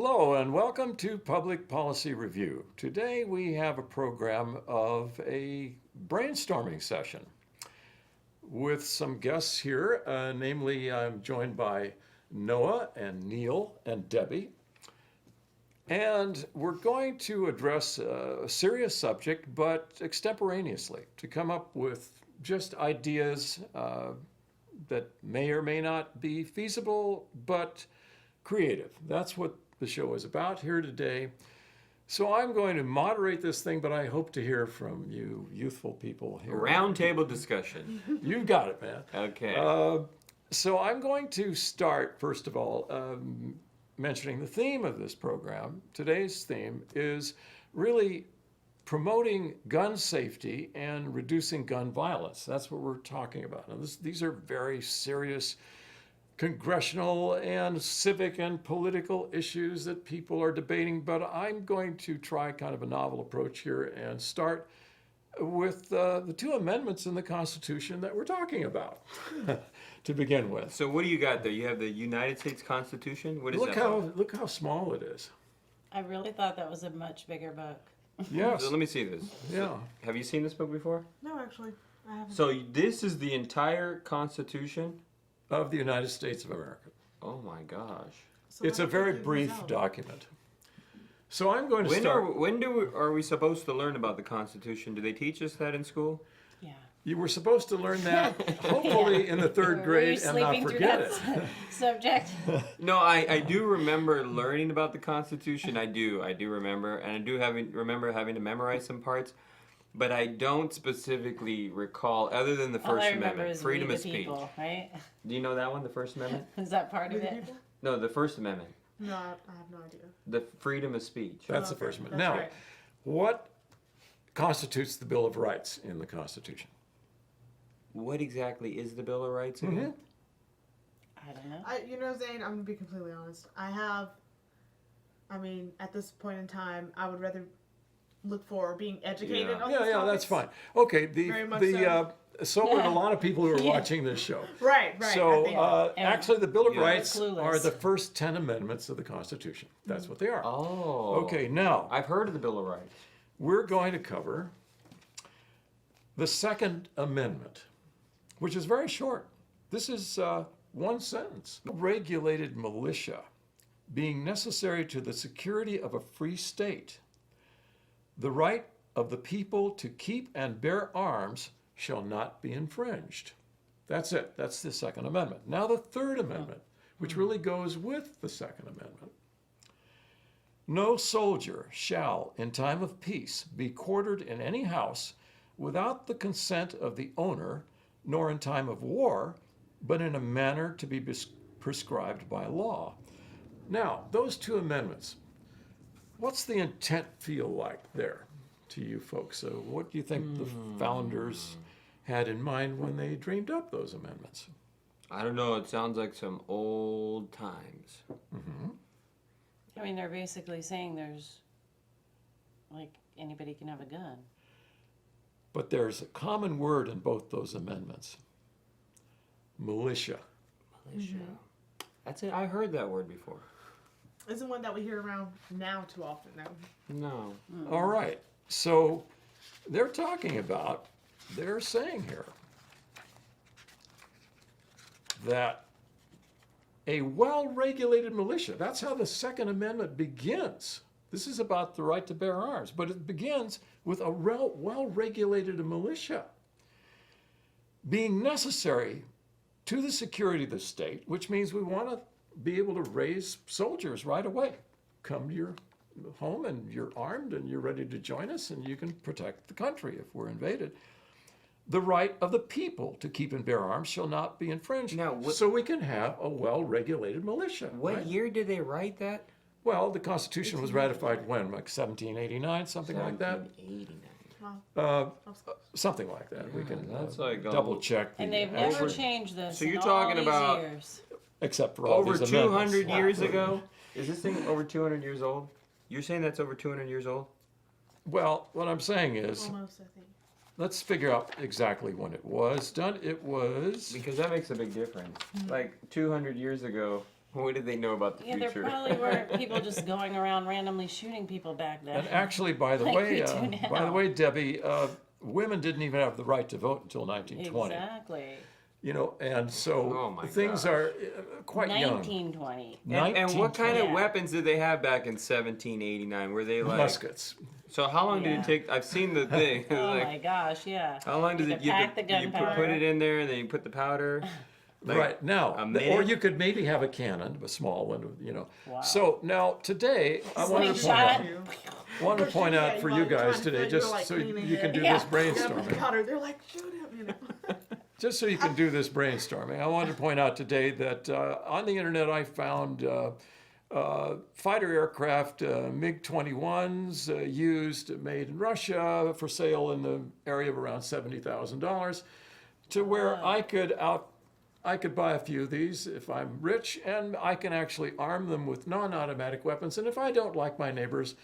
Hello and welcome to Public Policy Review. Today we have a program of a brainstorming session with some guests here. Namely, I'm joined by Noah and Neil and Debbie. And we're going to address a serious subject, but extemporaneously, to come up with just ideas that may or may not be feasible, but creative. That's what the show is about here today. So I'm going to moderate this thing, but I hope to hear from you youthful people here. Roundtable discussion. You got it, man. Okay. So I'm going to start, first of all, mentioning the theme of this program. Today's theme is really promoting gun safety and reducing gun violence. That's what we're talking about. Now, these are very serious congressional and civic and political issues that people are debating, but I'm going to try kind of a novel approach here and start with the two amendments in the Constitution that we're talking about to begin with. So what do you got there? You have the United States Constitution? What is Look that? look how small it is. I really thought that was a much bigger book. Yes. So let me see this. Yeah. Have you seen this book before? No, actually, I haven't. So this is the entire Constitution? Of the United States of America. Oh my gosh. So It's a let's very figure this brief out. document. So I'm going to When start. are we supposed to learn about the Constitution? Do they teach us that in school? Yeah. You were supposed to learn that hopefully in the third Were you grade and not sleeping through forget it. that subject? No, I do remember learning about the Constitution. I do remember, and I do remember having to memorize some parts, but I don't specifically recall, other than the All I First remember Amendment, is freedom we of the speech. people, right? Do you know that one, the First Amendment? Is that part We of the it? people? No, the First Amendment, No, I have no idea. the freedom of speech. That's the Okay, first one. that's Now, right. what constitutes the Bill of Rights in the Constitution? What exactly is the Bill of Rights again? I don't know. Zane, I'm gonna be completely honest. At this point in time, I would rather look for being educated Yeah. on Yeah, these yeah, that's topics. fine. Okay, Very much so would a lot of people who are Yeah. watching this show. Right. I So think- actually, the Bill of Yeah. Rights Clueless. are the first 10 amendments of the Constitution. That's what they are. Oh. Okay, now I've heard of the Bill of Rights. we're going to cover the Second Amendment, which is very short. This is one sentence. Regulated militia being necessary to the security of a free state, the right of the people to keep and bear arms shall not be infringed. That's it. That's the Second Amendment. Now the Third Amendment, which really goes with the Second Amendment. No soldier shall, in time of peace, be quartered in any house without the consent of the owner, nor in time of war, but in a manner to be prescribed by law. Now, those two amendments, what's the intent feel like there to you folks? So what do you think the founders had in mind when they dreamed up those amendments? I don't know. It sounds like some old times. I mean, they're basically saying there's, like, anybody can have a gun. But there's a common word in both those amendments. Militia. Militia. That's it. I heard that word before. Isn't one that we hear around now too often, though. No. All right. So they're saying here that a well-regulated militia, that's how the Second Amendment begins. This is about the right to bear arms, but it begins with a well-regulated militia being necessary to the security of the state, which means we want to be able to raise soldiers right away. Come to your home and you're armed and you're ready to join us and you can protect the country if we're invaded. The right of the people to keep and bear arms shall not be infringed. Now, so we can have a well-regulated militia. What right? year did they write that? Well, the Constitution was ratified when, like 1789, something like that? 1789. Something like that. We can that's like double check. And the they've never actual- changed this So you're in talking all these about- years. Except for all Over these 200 amendments. years ago? Is this thing over 200 years old? You're saying that's over 200 years old? Well, what I'm saying is, Almost, I think. let's figure out exactly when it was done. It was, Because that makes a big difference. Like 200 years ago, What did they know about the Yeah, there future? probably weren't people just going around randomly shooting people back then. And actually, by the Like way, we do now. Debbie, women didn't even have the right to vote until 1920. Exactly. You know, and so Oh my things gosh. are quite young. 1920. And what kind of 1920. weapons did they have back in 1789? Were they like? Muskets. So how long did Yeah. it take? I've seen the thing. It was Oh like, my gosh, yeah. how long does You it? could You, pack the you put gunpowder. it in there, and then you put the powder. Like, Right now, a or minute? you could maybe have a cannon, a small one, you know. Wow. So now today, I wanted to point Slingshot. out, wanted to point out for you guys today, just so you can do Yeah. this brainstorming. Powder. They're like, shoot him, you know. Just so you can do this brainstorming, I wanted to point out today that on the internet I found fighter aircraft, MiG-21s, used, made in Russia, for sale in the area of around $70,000, to where I could buy a few of these if I'm rich, and I can actually arm them with non-automatic weapons. And if I don't like my neighbors,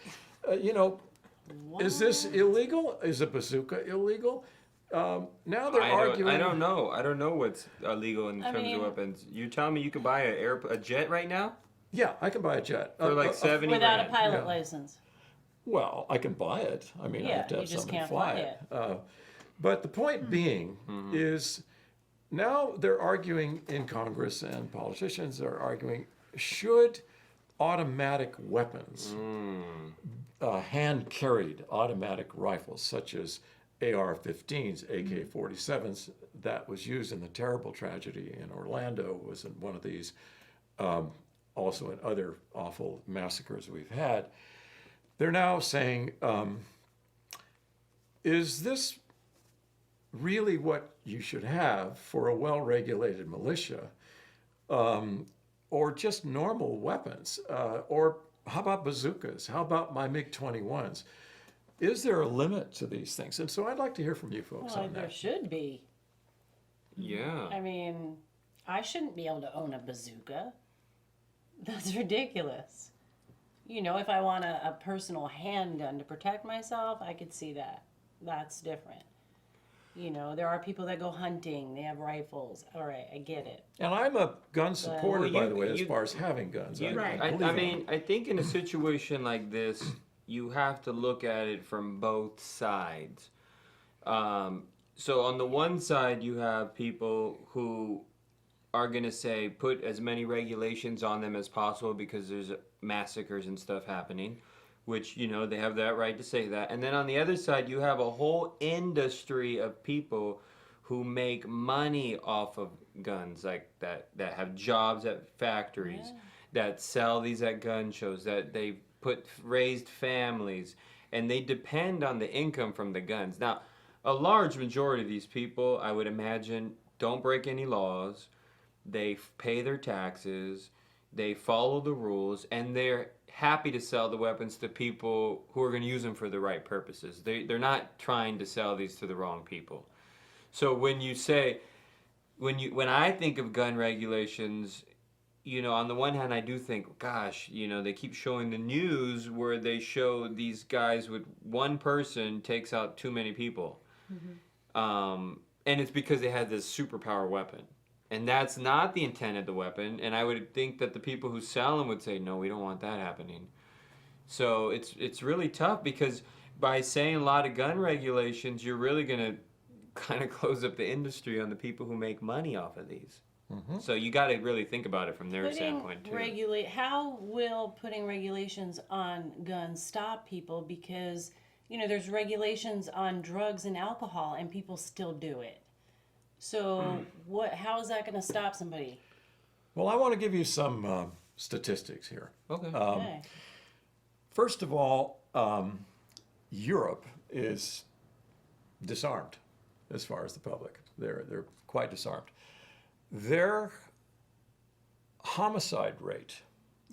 you know, is this illegal? Is a bazooka illegal? Now they're arguing. I don't know. I don't know what's illegal in terms mean- of weapons. You tell me you could buy a jet right now Yeah, I can buy a jet. for like 70 Without a grand. pilot yeah. license. Well, I can buy it. I mean, I Yeah, have to you have just somebody can't fly fly it. But the point being is now they're arguing in Congress, and politicians are arguing, should automatic weapons, hand-carried automatic rifles such as AR-15s, AK-47s, that was used in the terrible tragedy in Orlando, was in one of these, also in other awful massacres we've had. They're now saying, is this really what you should have for a well-regulated militia, or just normal weapons? Or how about bazookas? How about my MiG-21s? Is there a limit to these things? And so I'd like to hear from you folks Well, on there that. should be. Yeah. I mean, I shouldn't be able to own a bazooka. That's ridiculous. You know, if I want a personal handgun to protect myself, I could see that. That's different. You know, there are people that go hunting, they have rifles. All right, I get it. And I'm a gun supporter, Well, by you- the way, as you- far as having guns. Right. I believe in mean, I think in a situation like this, you have to look at it from both sides. So on the one side, you have people who are going to say put as many regulations on them as possible because there's massacres and stuff happening, which, you know, they have that right to say that. And then on the other side, you have a whole industry of people who make money off of guns, like that have jobs at factories, that sell these at gun shows, that they raised families, and they depend on the income from the guns. Now, a large majority of these people, I would imagine, don't break any laws. They pay their taxes, they follow the rules, and they're happy to sell the weapons to people who are going to use them for the right purposes. They're not trying to sell these to the wrong people. So when you say, when I think of gun regulations, you know, on the one hand, I do think, gosh, you know, they keep showing the news where they show these guys with one person takes out too many people. And it's because they had this superpower weapon. And that's not the intent of the weapon. And I would think that the people who sell them would say, no, we don't want that happening. So it's really tough because by saying a lot of gun regulations, you're really going to kind of close up the industry on the people who make money off of these. So you got to really think about it from their standpoint too. How will putting regulations on guns stop people? Because, you know, there's regulations on drugs and alcohol, and people still do it. So how is that going to stop somebody? Well, I want to give you some statistics here. Okay. Okay. First of all, Europe is disarmed as far as the public. They're quite disarmed. Their homicide rate,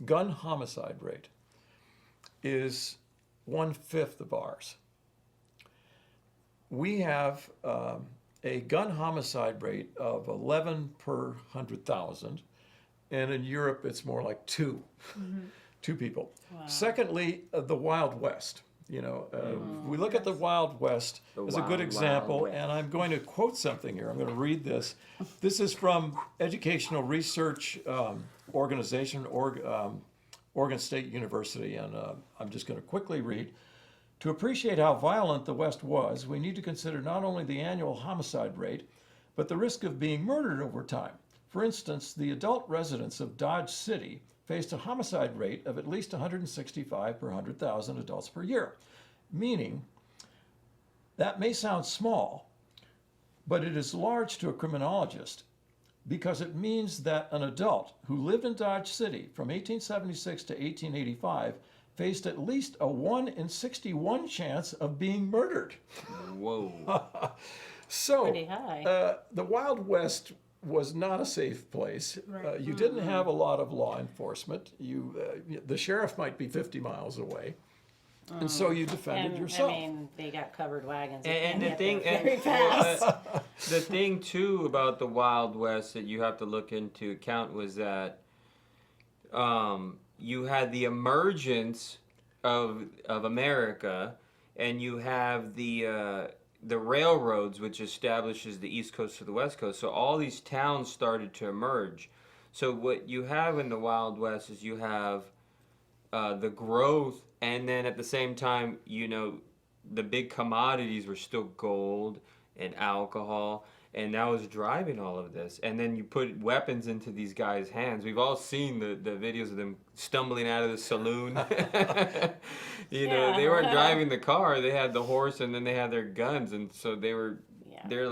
gun homicide rate, is 1/5 of ours. We have a gun homicide rate of 11 per 100,000, and in Europe it's more like 2. 2 people. Wow. Secondly, the Wild West. We look at the Wild West The as a Wild, good Wild example, West. and I'm going to quote something here. I'm going to read this. This is from Educational Research Organization, Oregon State University, and I'm just going to quickly read. To appreciate how violent the West was, we need to consider not only the annual homicide rate, but the risk of being murdered over time. For instance, the adult residents of Dodge City faced a homicide rate of at least 165 per 100,000 adults per year, meaning that may sound small, but it is large to a criminologist because it means that an adult who lived in Dodge City from 1876 to 1885 faced at least a 1 in 61 chance of being murdered. Whoa. So, Pretty high. the Wild West was not a safe place. Right. You didn't have a lot of law enforcement. The sheriff might be 50 miles away, and so you defended And yourself. I mean, they got covered wagons. And the get thing, there very fast. the thing too about the Wild West that you have to look into account was that you had the emergence of America, and you have the railroads, which establishes the East Coast to the West Coast. So all these towns started to emerge. So what you have in the Wild West is you have the growth, and then at the same time, the big commodities were still gold and alcohol, and that was driving all of this. And then you put weapons into these guys' hands. We've all seen the videos of them stumbling out of the saloon. Yeah. They weren't driving the car; they had the horse, and then they had their guns, and so they were. Yeah. They're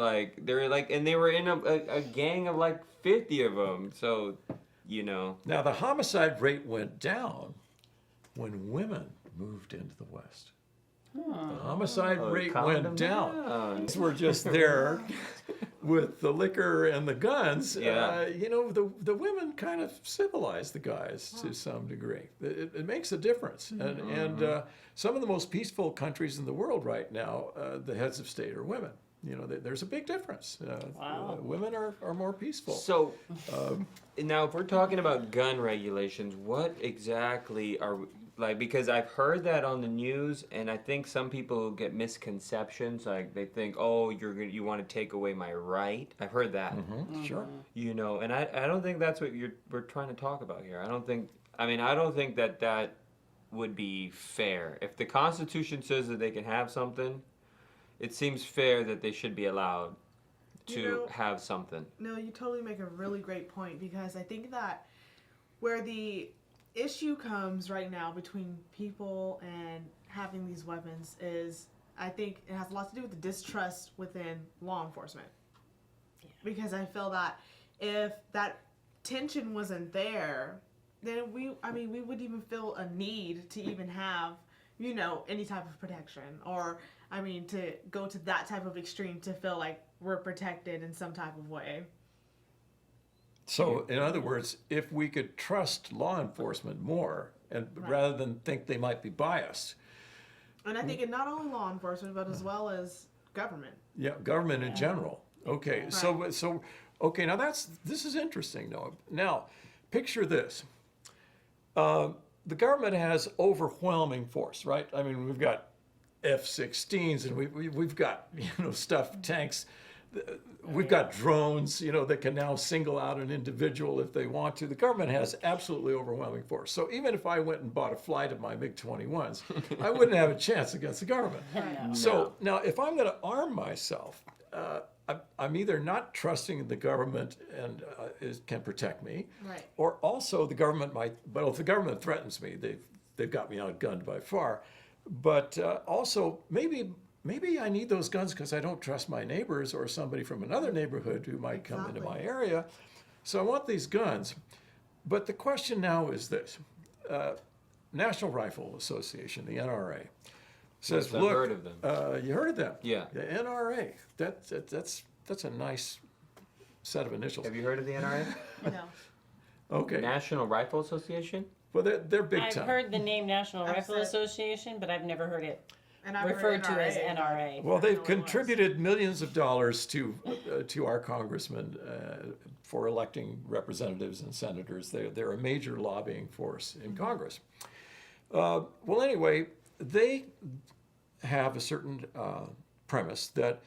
like, and they were in a gang of like 50 of them. So, Now, the homicide rate went down when women moved into the West. The homicide rate calmed went them down. down. We're just there with the liquor and the guns. Yeah. The women kind of civilized the guys to some degree. It makes a difference. And some of the most peaceful countries in the world right now, the heads of state are women. There's a big difference. Wow. Women are more peaceful. So, now if we're talking about gun regulations, what exactly are because I've heard that on the news, and I think some people get misconceptions. Like they think, oh, you want to take away my right. I've heard that. Sure. And I don't think that's what we're trying to talk about here. I don't think that would be fair. If the Constitution says that they can have something, it seems fair that they should be allowed to have something. No, you totally make a really great point, because I think that where the issue comes right now between people and having these weapons is, I think it has a lot to do with the distrust within law enforcement. Yeah. Because I feel that if that tension wasn't there, then we wouldn't even feel a need to even have, any type of protection, or to go to that type of extreme to feel like we're protected in some type of way. So, in other words, if we could trust law enforcement more, and rather than think they might be biased, And I think not only law enforcement, but as well as government. government in general. Okay, so okay, now this is interesting, though. Now, picture this: the government has overwhelming force, right? I mean, we've got F-16s, and we've got stuff, tanks. We've got drones, that can now single out an individual if they want to. The government has absolutely overwhelming force. So even if I went and bought a flight of my MiG-21s, I wouldn't have a chance against the government. No. So now, if I'm going to arm myself, I'm either not trusting the government and can protect me, Right. or also the government might. Well, if the government threatens me, they've got me outgunned by far. But also maybe I need those guns because I don't trust my neighbors or somebody from another neighborhood who might come into my area. So I want these guns. But the question now is this. National Rifle Association, the NRA, says, Yes, I've look, heard of them. You heard of them? Yeah. The NRA, that's a nice set of initials. Have you heard of the NRA? No. Okay. National Rifle Association? Well, they're big I've time. heard the name National I've Rifle said- Association, but I've never heard it And I've referred heard to as NRA. NRA. Well, I they've know it was. contributed millions of dollars to our congressmen for electing representatives and senators. They're a major lobbying force in Congress. Well, anyway, they have a certain premise that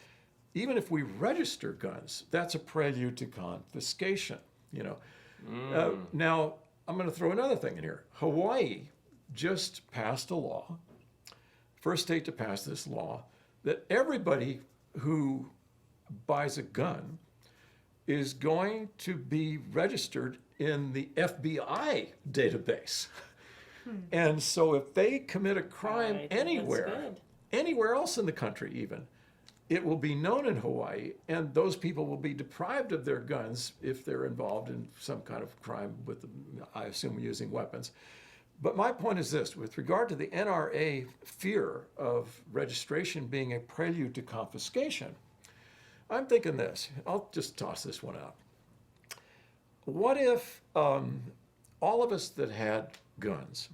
even if we register guns, that's a prelude to confiscation. You know. Now I'm going to throw another thing in here. Hawaii just passed a law, first state to pass this law, that everybody who buys a gun is going to be registered in the FBI database. And so if they commit a crime I think that's anywhere, good. anywhere else in the country even, it will be known in Hawaii, and those people will be deprived of their guns if they're involved in some kind of crime with, I assume, using weapons. But my point is this, with regard to the NRA fear of registration being a prelude to confiscation, I'm thinking this. I'll just toss this one out. What if all of us that had guns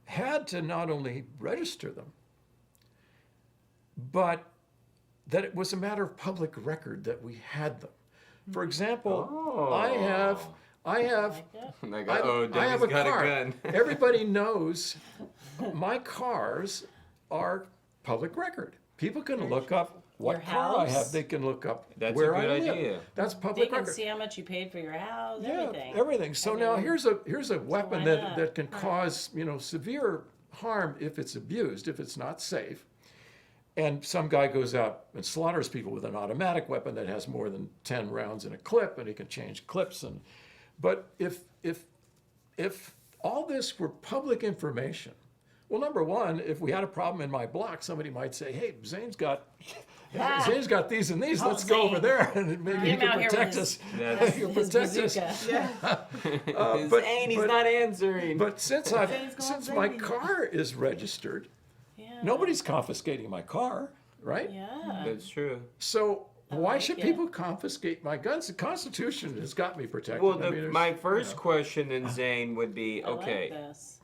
had to not only register them, but that it was a matter of public record that we had them? For example, I have Like that? Like, I Debbie's have a got car. a gun. Everybody knows my cars are public record. People can look up what Your car I have. house? They can look up That's a where I good live. idea. That's They public can record. see how much you paid for your house, Yeah, everything. everything. So I now mean, here's a weapon why that, not? that can cause, you know, severe harm if it's abused, if it's not safe. And some guy goes out and slaughters people with an automatic weapon that has more than 10 rounds in a clip, and he can change clips. But if all this were public information, well, number one, if we had a problem in my block, somebody might say, "Hey, Zane's got these and these. Oh, Let's go over Zane. there, and maybe he Get him out can here with protect his- us." That's- He can His protect us. bazooka. but- Zane, he's but- not answering. But since Zane's going since my Zane. car is registered, Yeah. nobody's confiscating my car, right? Yeah. That's true. So why like should it. people confiscate my guns? The Constitution has got me protected. Well, I mean, there's- my first question then, Zane, would be, I like okay, this.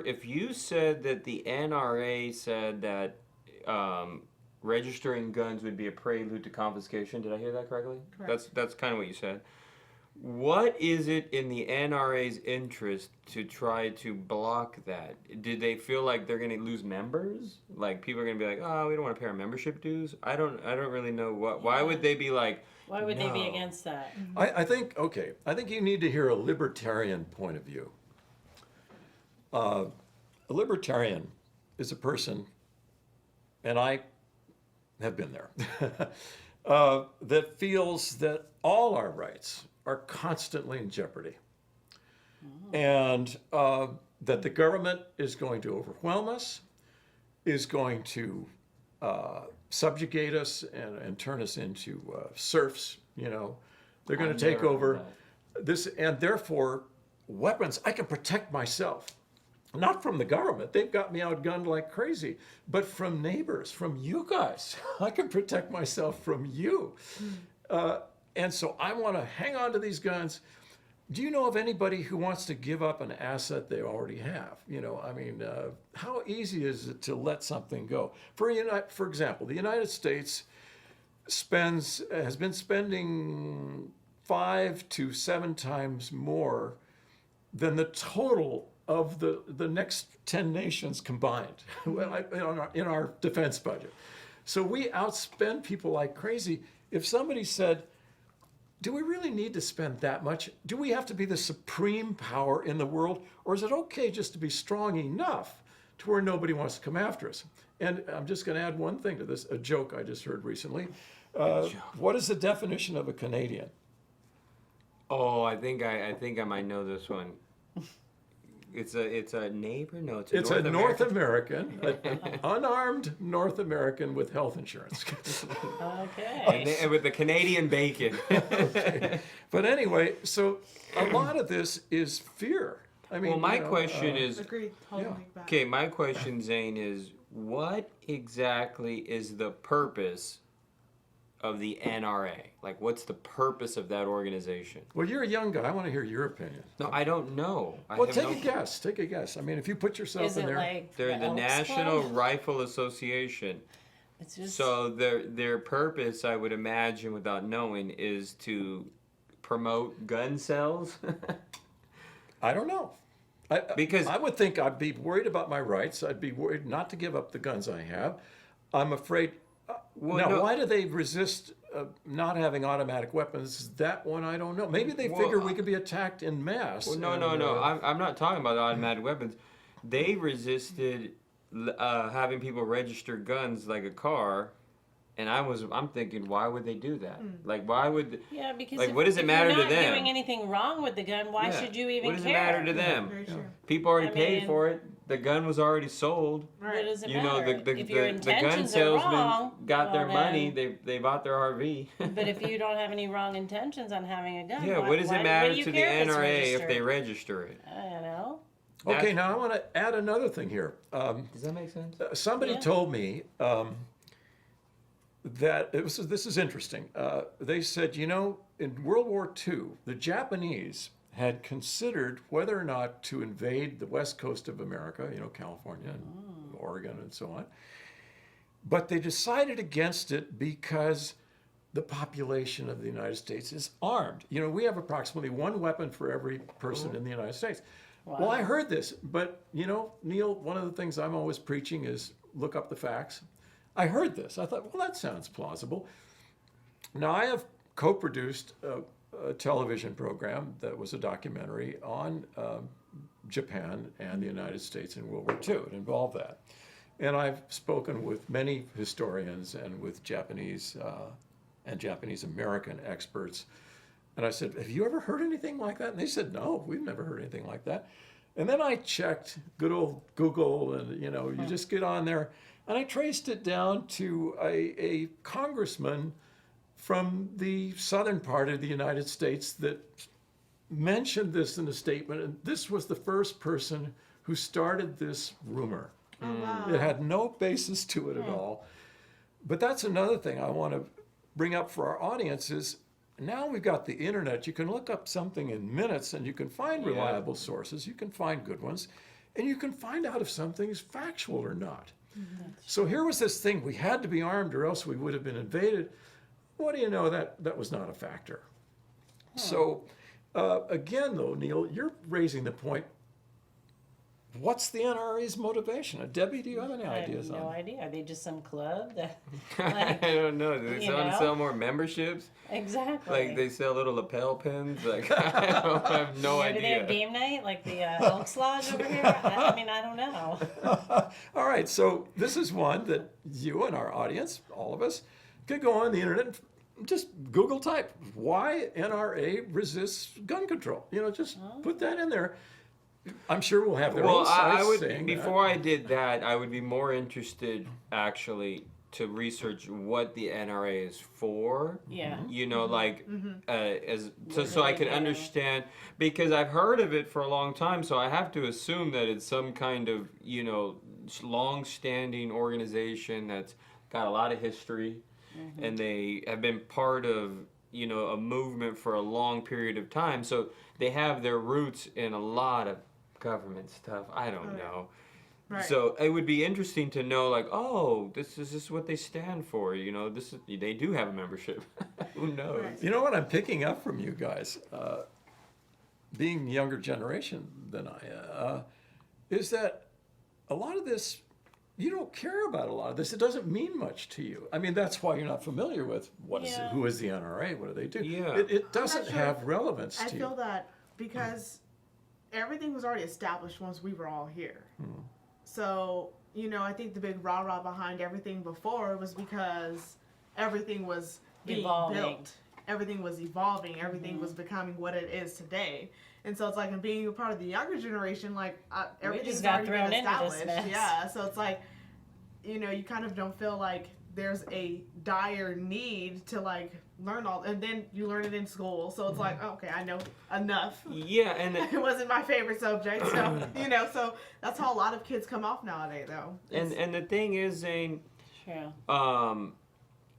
if you said that the NRA said that registering guns would be a prelude to confiscation, did I hear that correctly? Correct. That's kind of what you said. What is it in the NRA's interest to try to block that? Did they feel like they're going to lose members? Like people are going to be like, "Oh, we don't want to pay our membership dues." I don't really know why would they be like, Why would they be No. against that? I think you need to hear a libertarian point of view. A libertarian is a person, and I have been there, that feels that all our rights are constantly in jeopardy. And that the government is going to overwhelm us, is going to subjugate us and turn us into serfs, you know. They're going I've to take never heard over that. this, and therefore, weapons, I can protect myself. Not from the government, they've got me outgunned like crazy, but from neighbors, from you guys. I can protect myself from you. And so I want to hang on to these guns. Do you know of anybody who wants to give up an asset they already have? You know, I mean, how easy is it to let something go? For example, the United States has been spending 5 to 7 times more than the total of the next 10 nations combined in our defense budget. So we outspend people like crazy. If somebody said, do we really need to spend that much? Do we have to be the supreme power in the world? Or is it okay just to be strong enough to where nobody wants to come after us? And I'm just going to add one thing to this, a joke I just heard recently. What is the definition of a Canadian? "Oh, I think I might know this one." It's a neighbor. No, It's a North American, an unarmed North American with health insurance. Okay. And with the Canadian bacon. But anyway, so a lot of this is fear. I mean, Well, my you know, question is, Agreed. Totally Yeah. back. okay, my question, Zane, is what exactly is the purpose of the NRA? Like, what's the purpose of that organization? well, you're a young guy. I want to hear your opinion. No, I don't know. Well, take a guess. Take a guess. I mean, if you put yourself Is in it there. like They're the Elks National Club? Rifle Association. It's just So their purpose, I would imagine, without knowing, is to promote gun sales. I don't know. Because- I would think I'd be worried about my rights. I'd be worried not to give up the guns I have. I'm afraid. Well, Now, no- why do they resist not having automatic weapons? That one I don't know. Maybe they Well, figure we could be attacked in mass. Well, no, and, no, no. I'm not talking about automatic weapons. They resisted having people register guns like a car, and I'm thinking, why would they do that? Like, why would? Yeah, because Like, if, what does it if matter you're to not them? doing anything wrong with the gun, why Yeah. should you even What does care? it matter to them? Very true. People already I paid mean- for it. The gun was already sold. What Right. does it You know, matter? the if your gun intentions are salesman wrong, got their well, money. then- They bought their RV. But if you don't have any wrong intentions on having a gun, Yeah, why, what does why, it matter what do you to the care if it's NRA if they registered? register it? I don't know. Okay, now I want to add another thing here. Does that make sense? Somebody Yeah. told me that this is interesting. They said, you know, in World War II, the Japanese had considered whether or not to invade the west coast of America, you know, California and Oregon and so on. But they decided against it because the population of the United States is armed. You know, we have approximately one weapon for every person in the United States. Well, I heard this, but you know, Neil, one of the things I'm always preaching is look up the facts. I heard this. I thought, well, that sounds plausible. Now, I have co-produced a television program that was a documentary on Japan and the United States in World War II. It involved that. And I've spoken with many historians and with Japanese and Japanese American experts. And I said, have you ever heard anything like that? And they said, no, we've never heard anything like that. And then I checked good old Google, and you know, you just get on there, and I traced it down to a congressman from the southern part of the United States that mentioned this in a statement, and this was the first person who started this rumor. Oh, wow. It had no basis to it at all. But that's another thing I want to bring up for our audience is now we've got the internet. You can look up something in minutes and you can find reliable sources. You can find good ones. And you can find out if something is factual or not. So here was this thing. We had to be armed or else we would have been invaded. What do you know? That was not a factor. So again, though, Neil, you're raising the point. What's the NRA's motivation? Debbie, do you have any I have ideas no on it? idea. Are they just some club that, I like, don't know. Do they you want to know? sell more memberships? exactly? Like they sell little lapel pins? Like I have no Do they have idea. game night like the Elks Lodge over here? I mean, I don't know. All right, so this is one that you and our audience, all of us, could go on the internet and just Google type why NRA resists gun control. You know, just put that in there. I'm sure we'll have their Well, own sites I would saying before I did that, I would be more interested actually to research what the NRA is for. Yeah. You know, like as so What I do can they do? understand because I've heard of it for a long time, so I have to assume that it's some kind of long-standing organization that's got a lot of history, and they have been part of a movement for a long period of time. So they have their roots in a lot of government stuff. I don't know. Right. So it would be interesting to know, like, oh, this is what they stand for. They do have a membership. Who knows? Right. You know what I'm picking up from you guys, being younger generation than I, is that a lot of this, you don't care about a lot of this. It doesn't mean much to you. I mean, that's why you're not familiar with Yeah. who is the NRA, what do they do? Yeah. It doesn't sure. have relevance I to feel you. that because everything was already established once we were all here. So, I think the big rah-rah behind everything before was because everything was being Evolving. built. Everything was evolving. Everything was becoming what it is today. And so it's like, and being a part of the younger generation, like, everything's just got already thrown been into this established. mess. Yeah, so it's like, you kind of don't feel like there's a dire need to, like, learn all, and then you learn it in school. So it's like, okay, I know enough. Yeah, and It wasn't my favorite subject, so so that's how a lot of kids come off nowadays, though. and the thing is, Zane, True.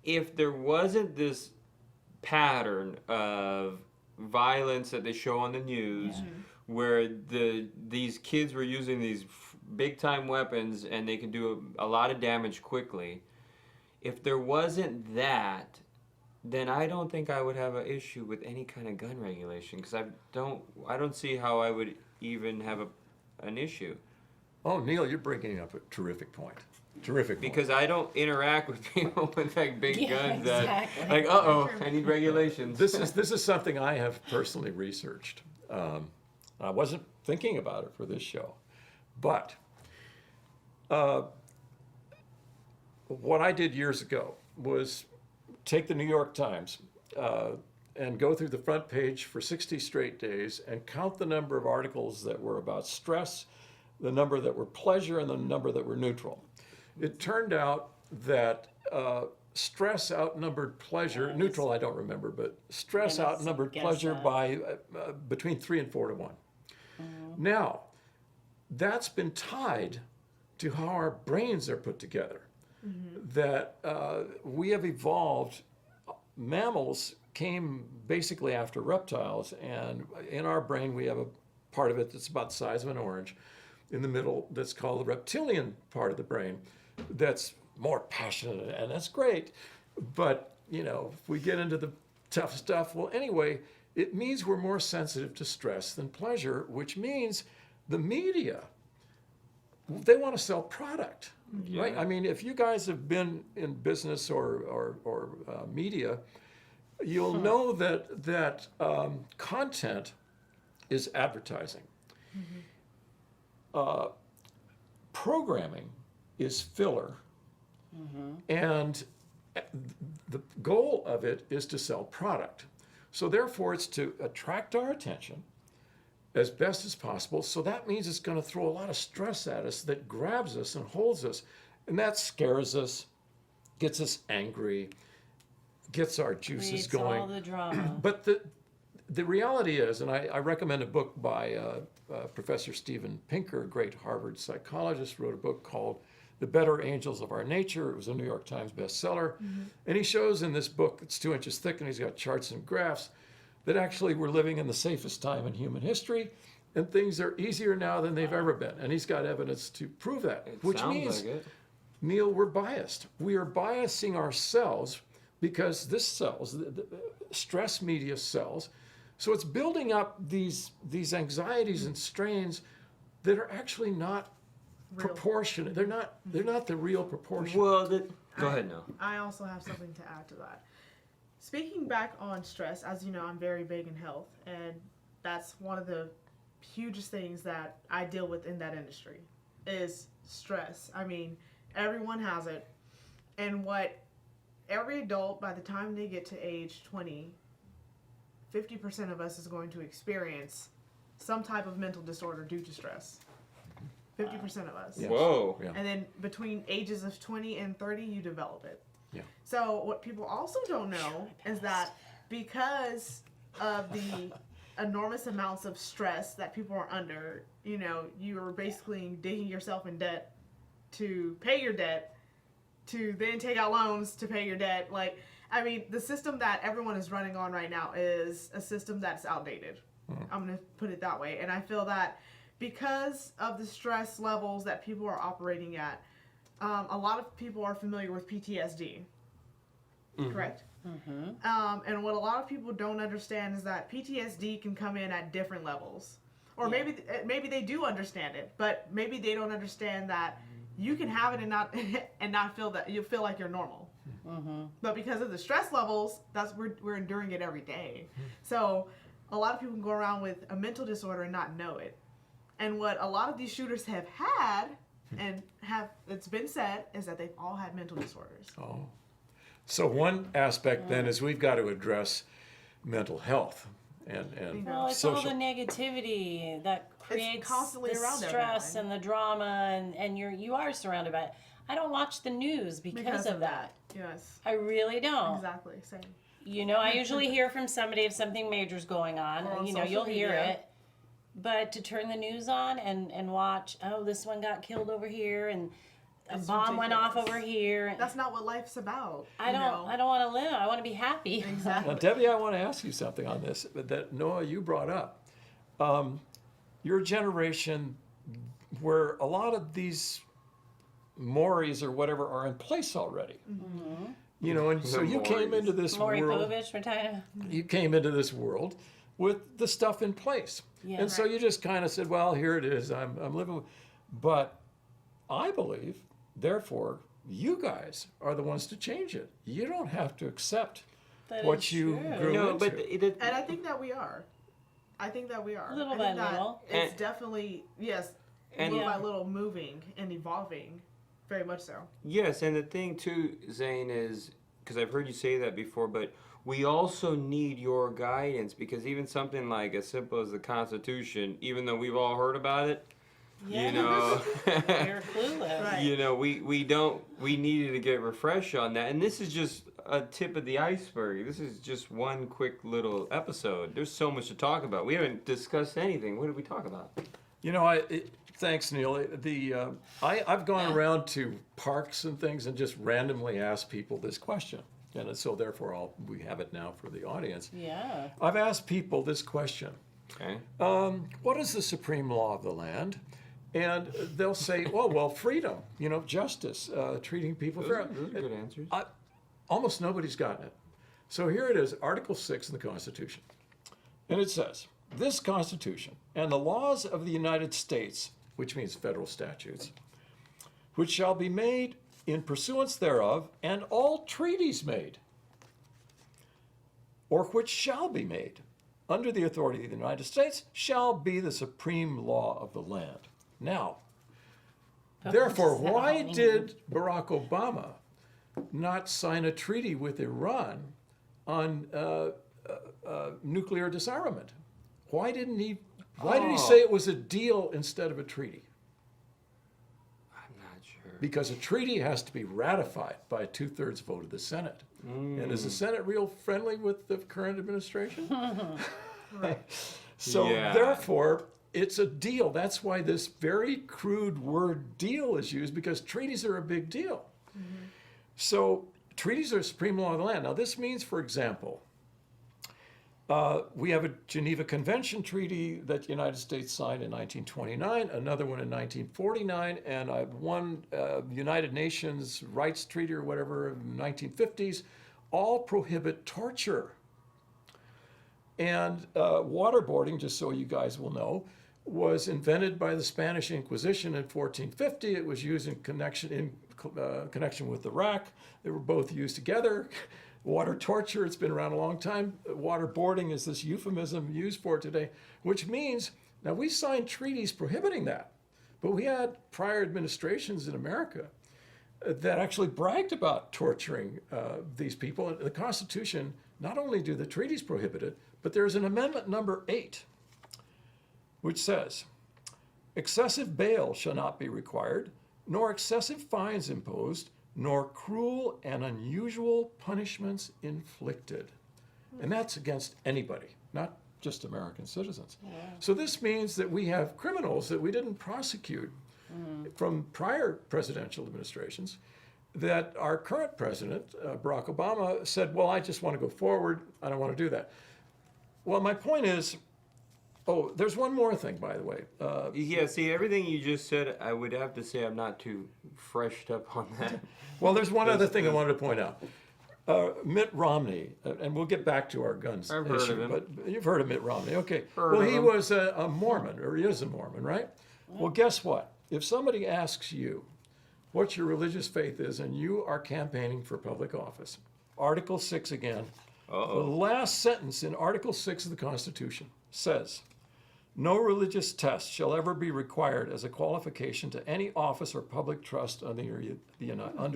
if there wasn't this pattern of violence that they show on the news, where these kids were using these big time weapons and they could do a lot of damage quickly, if there wasn't that, then I don't think I would have an issue with any kind of gun regulation because I don't see how I would even have a an issue. Oh, Neil, you're bringing up a terrific point. Terrific point. Because I don't interact with people with like big Yeah, guns exactly. that, like, I need regulations. This is something I have personally researched. I wasn't thinking about it for this show, but what I did years ago was take the New York Times and go through the front page for 60 straight days and count the number of articles that were about stress, the number that were pleasure, and the number that were neutral. It turned out that stress outnumbered pleasure. Yeah, Neutral, I don't remember, but stress Yeah, let's outnumbered guess pleasure that. by between 3 and 4 to 1. Now, that's been tied to how our brains are put together. That we have evolved. Mammals came basically after reptiles, and in our brain we have a part of it that's about the size of an orange in the middle that's called the reptilian part of the brain that's more passionate, and that's great. But, you know, if we get into the tough stuff, well, anyway, it means we're more sensitive to stress than pleasure, which means the media, they want to sell product, right? I mean, if you guys have been in business or media, you'll know that content is advertising. Programming is filler, and the goal of it is to sell product. So therefore, it's to attract our attention as best as possible. So that means it's going to throw a lot of stress at us that grabs us and holds us, and that scares us, gets us angry, gets our juices Creates going. all the drama. But the reality is, and I recommend a book by Professor Steven Pinker, a great Harvard psychologist, wrote a book called The Better Angels of Our Nature. It was a New York Times bestseller. And he shows in this book, it's 2 inches thick, and he's got charts and graphs, that actually we're living in the safest time in human history, and things are easier now than they've ever been. And he's got evidence to prove that, It which sounds means, like it. Neil, we're biased. We are biasing ourselves because this sells, the stress media sells. So it's building up these anxieties and strains that are actually not Real. proportionate. They're not the real proportion. Well, go ahead now. I also have something to add to that. Speaking back on stress, as you know, I'm very big in health, and that's one of the hugest things that I deal with in that industry is stress. I mean, everyone has it, and what every adult, by the time they get to age 20, 50% of us is going to experience some type of mental disorder due to stress. 50% of us. Yes. Whoa. Yeah. And then between ages of 20 and 30, you develop it. Yeah. So what people also don't know is that because of the enormous amounts of stress that people are under, you know, you are basically digging yourself in debt to pay your debt, to then take out loans to pay your debt. Like, I mean, the system that everyone is running on right now is a system that's outdated. I'm going to put it that way. And I feel that because of the stress levels that people are operating at, a lot of people are familiar with PTSD, correct? And what a lot of people don't understand is that PTSD can come in at different levels. Or maybe they do understand it, but maybe they don't understand that you can have it and not feel that you feel like you're normal. But because of the stress levels, we're enduring it every day. So a lot of people can go around with a mental disorder and not know it. And what a lot of these shooters have had and it's been said is that they've all had mental disorders. Oh. So one aspect then is we've got to address mental health and Well, it's all social. the negativity that creates constantly the around stress everyone. and the drama, and you are surrounded by it. I don't watch the news because of that. Yes. I really don't. Exactly. Same. You know, I usually hear from somebody if something major's going on. Or on You know, social you'll hear media. it. But to turn the news on and watch, oh, this one got killed over here, and a It's bomb went off ridiculous. over here. That's not what life's about. I don't want to live. I want to be happy. Exactly. Now, Debbie, I want to ask you something on this that Noah, you brought up. Your generation, where a lot of these mores or whatever are in place already. You know, and so The you came mores. into this Maury world. Povich, we're talking about. You came into this world with the stuff in place. Yeah. And so you just kind of said, well, here it is. I'm living with. But I believe, therefore, you guys are the ones to change it. You don't have to accept That what is you true. grew No, into. but And I think that we are. I think that we are. Little I by think that little. It's And- definitely, yes, and- little by Yeah. little moving and evolving. Very much so. Yes, and the thing too, Zane, is because I've heard you say that before, but we also need your guidance because even something like as simple as the Constitution, even though we've all heard about it, Yeah. you know, You're clueless. Right. you know, we needed to get refreshed on that, and this is just a tip of the iceberg. This is just one quick little episode. There's so much to talk about. We haven't discussed anything. What did we talk about? You know, thanks, Neil. I've gone around to parks and things and just randomly asked people this question. And so therefore, we have it now for the audience. Yeah. I've asked people this question. Okay. What is the supreme law of the land? And they'll say, oh, well, freedom, you know, justice, treating people fairly. Those are good answers. Almost nobody's gotten it. So here it is, Article 6 in the Constitution. And it says, this Constitution and the laws of the United States, which means federal statutes, which shall be made in pursuance thereof, and all treaties made, or which shall be made under the authority of the United States, shall be the supreme law of the land. Now, therefore, does that why mean? did Barack Obama not sign a treaty with Iran on nuclear disarmament? Why didn't he? Why did he say it was a deal instead of a treaty? I'm not sure. Because a treaty has to be ratified by a 2/3 vote of the Senate. And is the Senate real friendly with the current administration? Right. So Yeah. therefore, it's a deal. That's why this very crude word deal is used, because treaties are a big deal. So treaties are supreme law of the land. Now this means, for example, we have a Geneva Convention treaty that the United States signed in 1929, another one in 1949, and one United Nations Rights Treaty or whatever in the 1950s, all prohibit torture. And waterboarding, just so you guys will know, was invented by the Spanish Inquisition in 1450. It was used in connection with Iraq. They were both used together. Water torture, it's been around a long time. Waterboarding is this euphemism used for it today, which means, now we signed treaties prohibiting that, but we had prior administrations in America that actually bragged about torturing these people. And the Constitution, not only do the treaties prohibit it, but there's an amendment number 8, which says, excessive bail shall not be required, nor excessive fines imposed, nor cruel and unusual punishments inflicted. And that's against anybody, not just American citizens. So this means that we have criminals that we didn't prosecute from prior presidential administrations, that our current president, Barack Obama, said, well, I just want to go forward. I don't want to do that. Well, my point is, there's one more thing, by the way. Yeah, see, everything you just said, I would have to say I'm not too freshed up on that. Well, there's one other thing I wanted to point out. Mitt Romney, and we'll get back to our guns I've heard issue, of him. but you've heard of Mitt Romney. Okay. Heard Well, of he him. was a Mormon, or he is a Mormon, right? Well, guess what? If somebody asks you what your religious faith is and you are campaigning for public office, Article 6 again, the last sentence in Article 6 of the Constitution says, no religious test shall ever be required as a qualification to any office or public trust under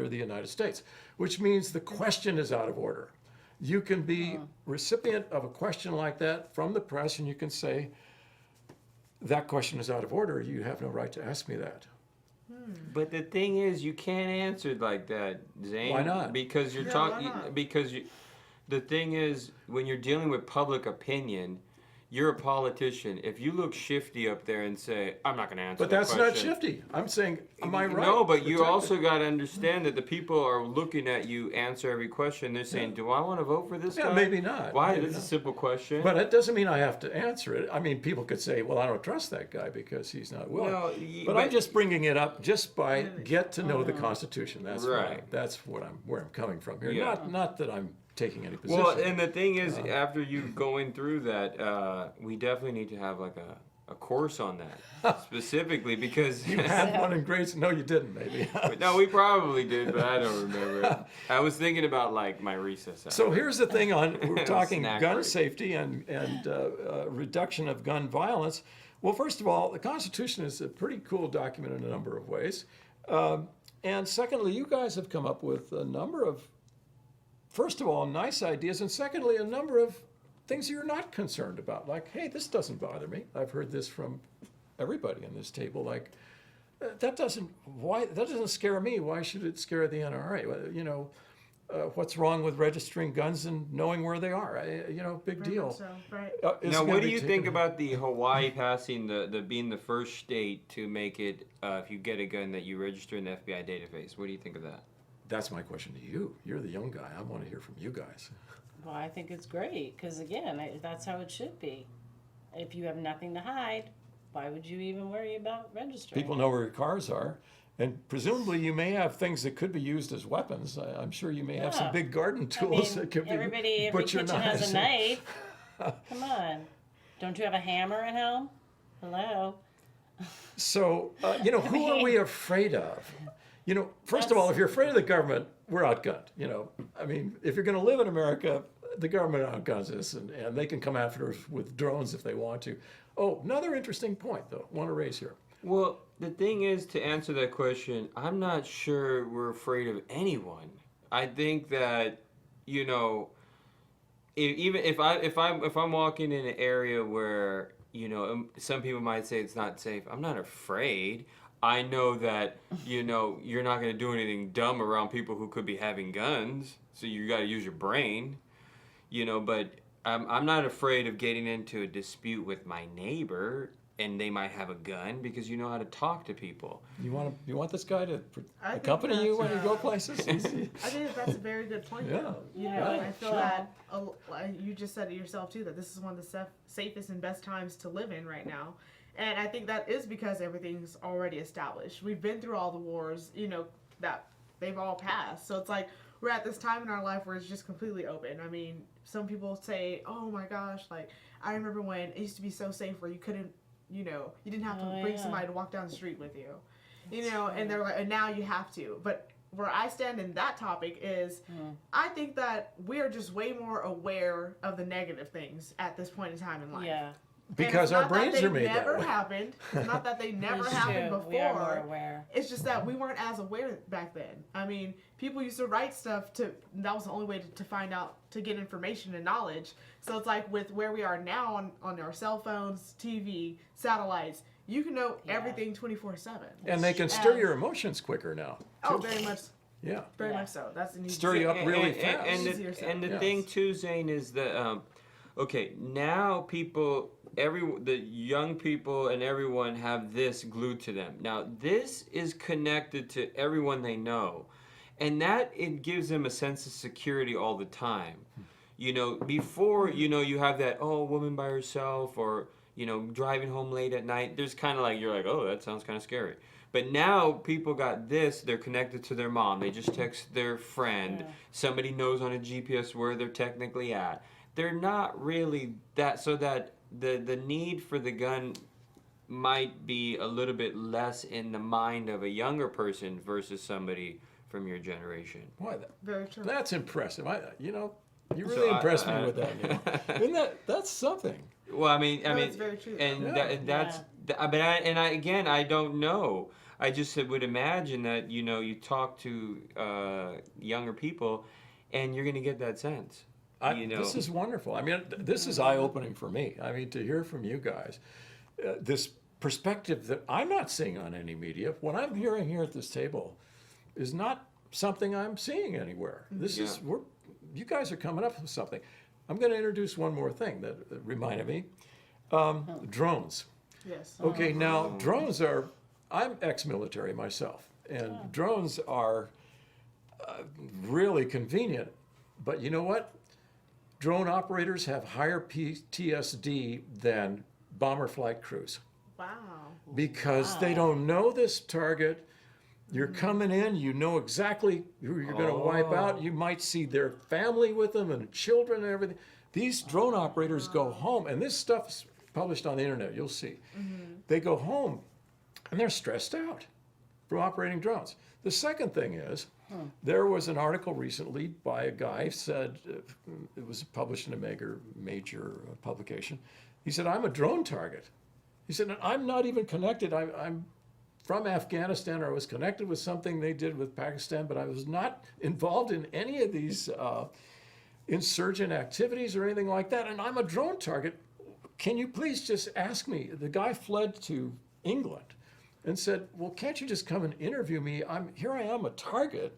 the United States, which means the question is out of order. You can be recipient of a question like that from the press, and you can say, that question is out of order. You have no right to ask me that. But the thing is, you can't answer it like that, Zane. Why not? Because you're Yeah, talking. why not? Because the thing is, when you're dealing with public opinion, you're a politician. If you look shifty up there and say, "I'm not going to answer," But that that's not question," shifty. I'm saying, am I right? No, but you Protect it. also got to understand that the people are looking at you answer every question. They're saying, "Do I want to vote for this Yeah, guy?" maybe not. Why? Maybe That's not. a simple question. But it doesn't mean I have to answer it. I mean, people could say, well, I don't trust that guy because he's not willing. Well, but I'm just bringing it up just by get to know the Constitution. That's Right. that's where I'm coming from here. Yeah. Not that I'm taking any position. Well, and the thing is, after you going through that, we definitely need to have like a course on that specifically because you had one in grades. No, you didn't. Maybe. no, we probably did, but I don't remember it. I was thinking about like my recess hour. So here's the thing on we're talking Snack gun break. safety and reduction of gun violence. Well, first of all, the Constitution is a pretty cool document in a number of ways. And secondly, you guys have come up with a number of, first of all, nice ideas, and secondly, a number of things you're not concerned about. Like, hey, this doesn't bother me. I've heard this from everybody in this table. Like, that doesn't scare me. Why should it scare the NRA? Well, you know, what's wrong with registering guns and knowing where they are? Big Very deal. much so, right. It's Now, gonna what do be you taken- think about the Hawaii passing the being the first state to make it if you get a gun that you register in the FBI database? What do you think of that? That's my question to you. You're the young guy. I want to hear from you guys. Well, I think it's great because again, that's how it should be. If you have nothing to hide, why would you even worry about registering? People know where your cars are, and presumably you may have things that could be used as weapons. I'm sure you may have some Yeah. big garden I tools mean, that could be every butcher kitchen has knives. a knife. Come on, don't you have a hammer at home? Hello. So, who are we afraid of? First of all, if you're afraid of the government, we're outgunned. If you're going to live in America, the government outguns us, and they can come after us with drones if they want to. Oh, another interesting point, though, I want to raise here. Well, the thing is, to answer that question, I'm not sure we're afraid of anyone. I think that, even if I'm walking in an area where some people might say it's not safe, I'm not afraid. I know that you're not going to do anything dumb around people who could be having guns, so you got to use your brain, But I'm not afraid of getting into a dispute with my neighbor, and they might have a gun because you know how to talk to people. You want this guy to I think accompany you when you that's, go places? I think that's a very good point. Yeah. Though. Yeah, I feel sure. that you just said it yourself too, that this is one of the safest and best times to live in right now. And I think that is because everything's already established. We've been through all the wars, that they've all passed. So it's like we're at this time in our life where it's just completely open. I mean, some people say, "Oh my gosh, like I remember when it used to be so safe where you couldn't, you didn't have to Oh, bring yeah. somebody to walk down the street with you." And they're like, and now you have to. But where I stand in that topic is, I think that we are just way more aware of the negative things at this point in time in life. Yeah. Because our brains are made that never way. happened. It's not that they never That's happened true. before. We are more aware. It's just that we weren't as aware back then. I mean, people used to write stuff that was the only way to find out, to get information and knowledge. So it's like with where we are now on our cell phones, TV, satellites, you can know Yeah. everything 24/7. And they can stir And- your emotions quicker now. Oh, too. very much, Yeah. very Yeah. much so. That's an easy Stir you up really and, fast. And, Easier the, said. and the Yes. thing too, Zane, is that okay, now people, the young people and everyone have this glued to them. Now this is connected to everyone they know, and that it gives them a sense of security all the time. Before you have that woman by herself, or driving home late at night. There's kind of like, you're like, oh, that sounds kind of scary. But now people got this, they're connected to their mom. They just text their friend. Yeah. Somebody knows on a GPS where they're technically at. They're not really that, so that the need for the gun might be a little bit less in the mind of a younger person versus somebody from your generation. Boy, Very true. that's impressive. You So really impressed me I- with that. Isn't that's something? Well, I mean, it's very true. and Yeah. that's. But I don't know. I just would imagine that you talk to younger people, and you're gonna get that sense. This is wonderful. I mean, this is eye-opening for me. I mean, to hear from you guys, this perspective that I'm not seeing on any media, what I'm hearing here at this table, is not something I'm seeing anywhere. This is you guys are coming up with something. I'm going to introduce one more thing that reminded me. Drones. Yes. Okay, now drones are. I'm ex-military myself, and drones are really convenient. But you know what? Drone operators have higher PTSD than bomber flight crews Wow. because they don't know this target. You're coming in, you know exactly who you're going to wipe out. You might see their family with them and children and everything. These drone operators go home, and this stuff's published on the internet, you'll see. They go home and they're stressed out from operating drones. The second thing is, there was an article recently by a guy said, it was published in a major publication. He said, I'm a drone target. He said, I'm not even connected. I'm from Afghanistan, or I was connected with something they did with Pakistan, but I was not involved in any of these insurgent activities or anything like that, and I'm a drone target. Can you please just ask me? The guy fled to England and said, well, can't you just come and interview me? Here I am, a target.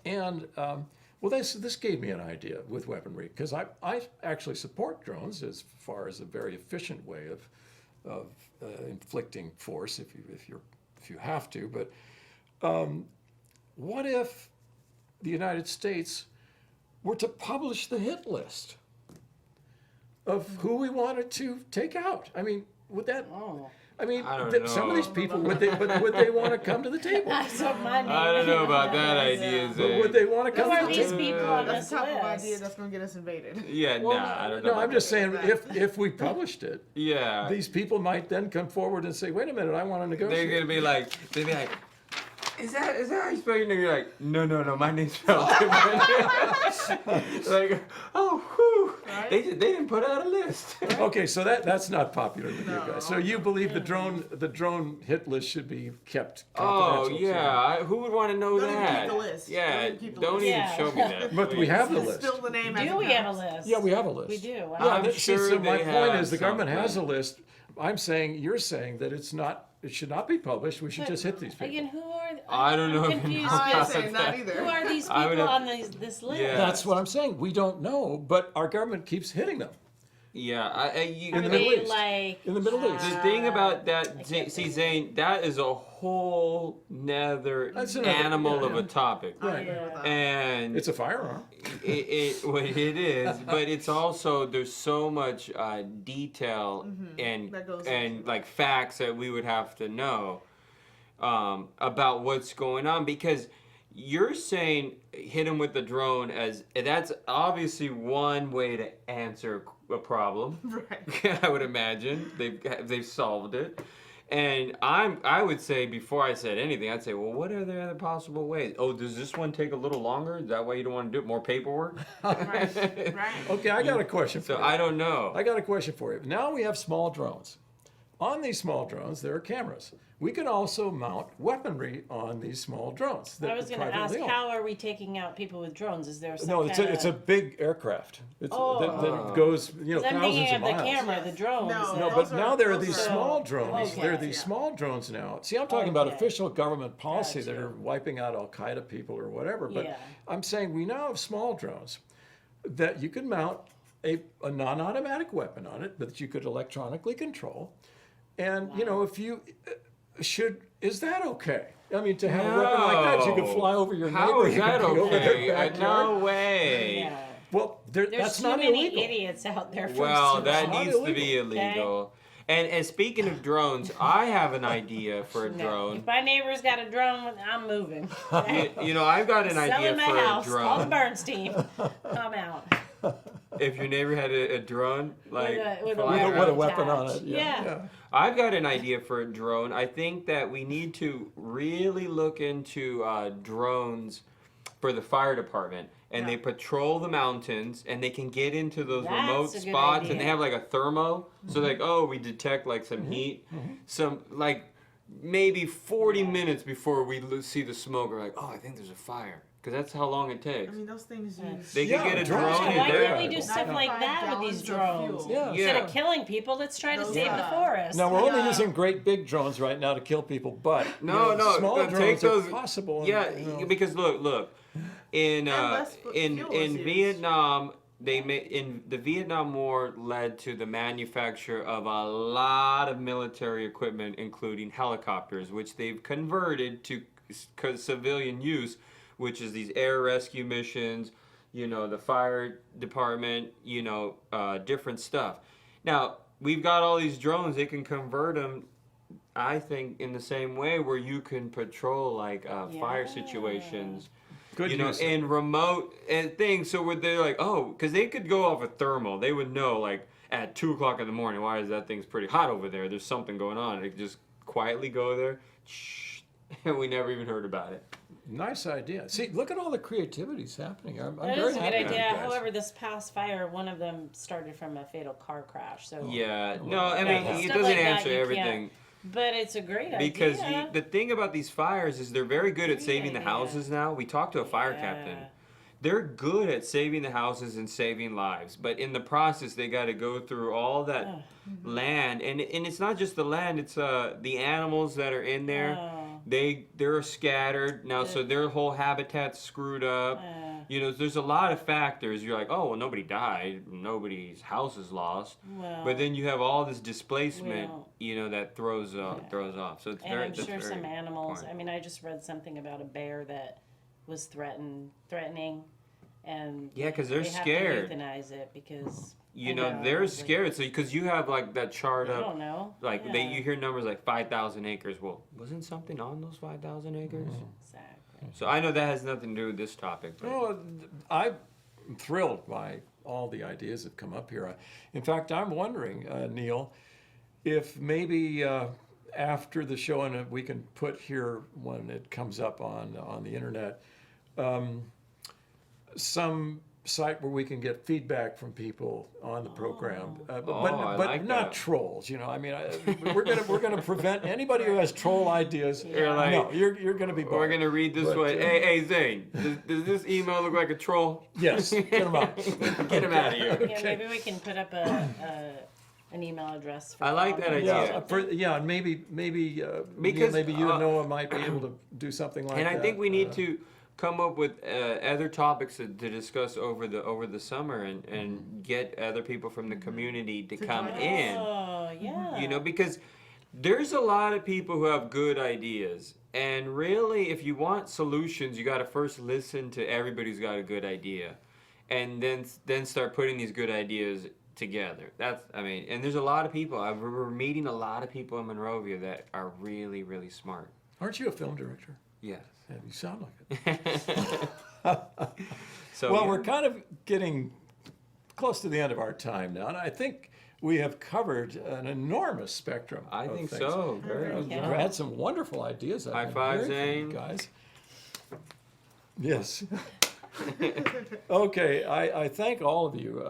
And well, this gave me an idea with weaponry, because I actually support drones as far as a very efficient way of inflicting force if you have to. But what if the United States were to publish the hit list of who we wanted to take out? I mean, would that? Oh. I mean, I don't some of know. these people would they want to come to the table? That's what my name I don't know about is. that idea, But Zane. would they want to Who come are to the these table? people on That's this the type of list? idea that's going to get us invaded. Yeah, Well, nah, I don't know. no, about I'm just that. saying if we published it, Yeah. these people might then come forward and say, "Wait a minute, I want to negotiate." They're gonna be like, is that how you spell your name? You're like, no, my name's spelled different. Like, oh, whew. Right? They didn't put out a list. Okay, so that's not popular with you No. guys. So you believe the drone hit list should be kept Oh confidential? yeah, who would want to know Don't even that? keep the list. Yeah, Don't even keep the don't list. even Yeah. show me that. But we please. have the Just list. spill the name as Do it we have a comes. list? Yeah, we have a list. We do. Yeah, I'm see, sure so my they point have is the government has a something. list. You're saying that it should not be published. We should But just hit these people. Again, who are? I don't know I'm if confused. I'm not because saying that who either. are these I would people have- on this list? Yeah. That's what I'm saying. We don't know, but our government keeps hitting them Yeah, you, In the Are Middle they East. like in the Middle East. The thing about that, I can't see, think. Zane, that is a whole nother That's another- animal yeah, of yeah. a topic, I agree with that. and It's a firearm. well, it is, but it's also there's so much detail That goes and into like facts that we would have to know about what's going on, because you're saying hit him with the drone as that's obviously one way to answer a problem. Right. I would imagine they've solved it. And I would say, before I said anything, I'd say, well, what are the other possible ways? Oh, does this one take a little longer? Is that why you don't want to do it? More paperwork? Right. Right. Okay, I got a question for So you. I don't know. I got a question for you. Now we have small drones. On these small drones, there are cameras. We can also mount weaponry on these small drones. I that was are going to ask, privately owned. how are we taking out people with drones? Is there some No, kind it's a big aircraft. That Oh. goes I'm thousands thinking of of the miles. camera, the drones. No, No, Those but are- now there are those these are- small drones. Okay. There are these Yeah. small drones now. See, I'm talking about Okay. official government policy that Gotcha. are wiping out Al Qaeda people or whatever. But Yeah. I'm saying we now have small drones that you can mount a non-automatic weapon on it that you could electronically control. And you know, if you is that okay? I mean, to have a weapon like that, you could fly over your How neighbor. is you that could be over their okay? backyard. No way. Yeah. Well, There's that's too not many illegal. idiots out there. For Well, some- that not needs to be illegal. illegal. And speaking of drones, I have an idea for a No. drone. If my neighbor's got a drone, I'm moving. You know, I've got an idea Selling my for a house. Call the drone. Burns team. I'm out. If your neighbor had a drone, like with a flying weapon. With a around. weapon on attached. it. Yeah. I've got an idea for a drone. I think that we need to really look into drones for the fire department. And Yeah. they patrol the mountains, and they can get into those That's remote a good spots, and idea. they have like a thermo. So like, oh, we detect like some Mm-hmm. heat, some like maybe 40 minutes before we see the smoke. We're like, oh, I think there's a fire, because that's how long it takes. I mean, those things use. They Yeah, could get a drones drone are in Why very there. can't we do valuable. stuff like that with these 95 gallons drones? of Yeah. fuel. Instead Yeah. of killing people, let's try to Those save are- the forest. Now we're only Yeah. using great big drones right now to kill people, but No, you know, no, small take drones those. are possible. and, Yeah, you know. because look, in less fuel is in used. Vietnam, in the Vietnam War led to the manufacture of a lot of military equipment, including helicopters, which they've converted to civilian use, which is these air rescue missions, you know, the fire department, you know, different stuff. Now we've got all these drones; they can convert them. I think in the same way where you can patrol like fire Yeah. situations, Good you know, use. in remote things. So where they're like, oh, because they could go off a thermal, they would know like at 2 o'clock in the morning, why is that thing's pretty hot over there? There's something going on. They could just quietly go there, shh, and we never even heard about it. Nice idea. See, look at all the creativity's happening. I'm That very is a good happy with you idea. guys. However, this past fire, one of them started from a fatal car crash. So Yeah, no, I Yeah, mean stuff it doesn't like that, answer you can't- everything. but it's a great Because idea. the thing about these fires is they're very good at Great saving the idea. houses now. We talked to a fire captain. Yeah. They're good at saving the houses and saving lives, but in the process they got to go through all that Ugh. land, and it's not just the land, it's the animals that are in there. Oh. They're scattered now, so their whole habitat's screwed up. You know, there's a lot of factors. You're like, oh well, nobody died, nobody's house is lost, Well, but then you have all this displacement, Well, you know, that throws off. So it's and very. I'm that's sure very some animals. important. I mean, I just read something about a bear that was threatening, and Yeah, 'cause they're they scared. Have to euthanize it because You I know, they're like, scared. So because you have like that chart I up. don't know. Like yeah, you hear numbers like 5,000 acres. Well, wasn't something on those 5,000 acres? exactly. So I know that has nothing to do with this topic. But Oh, I'm thrilled by all the ideas that come up here. In fact, I'm wondering, Neil, if maybe after the show, and we can put here when it comes up on the internet, some site where we can get feedback from people on the program, I but like not that. trolls. You know, I mean, we're gonna prevent anybody who has troll ideas. You're like- no, you're gonna be. we're barred. gonna read this But, one. uh, Hey, Zane, does this email look like a troll? Yes, get them out. Get him out of here. Yeah, maybe we can put up an email address. For I like that comments or idea. Yeah, something. and maybe Because, maybe you uh, and Noah might be able to do something like And that. I think we need to come up with other topics to discuss over the summer and get other people from the community to come join us. in. Oh, yeah. You know, because there's a lot of people who have good ideas. And really, if you want solutions, you got to first listen to everybody who's got a good idea. And then start putting these good ideas together. And there's a lot of people. We're meeting a lot of people in Monrovia that are really, really smart. Aren't you a film director? Yes. Yeah, you sound like it. So Well, yeah. we're kind of getting close to the end of our time now, and I think we have covered an enormous spectrum. I of think things. so. Very We've Yeah. had some wonderful ideas. I've High been five, hearing from you Zane. guys. Yes. Okay, I thank all of you.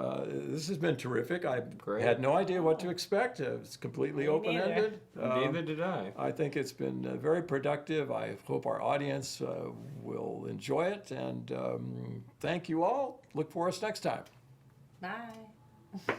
This has been terrific. I Great. had no idea what to expect. It's completely Me neither. open-ended. Neither did I. I think it's been very productive. I hope our audience will enjoy it. And thank you all. Look for us next time. Bye.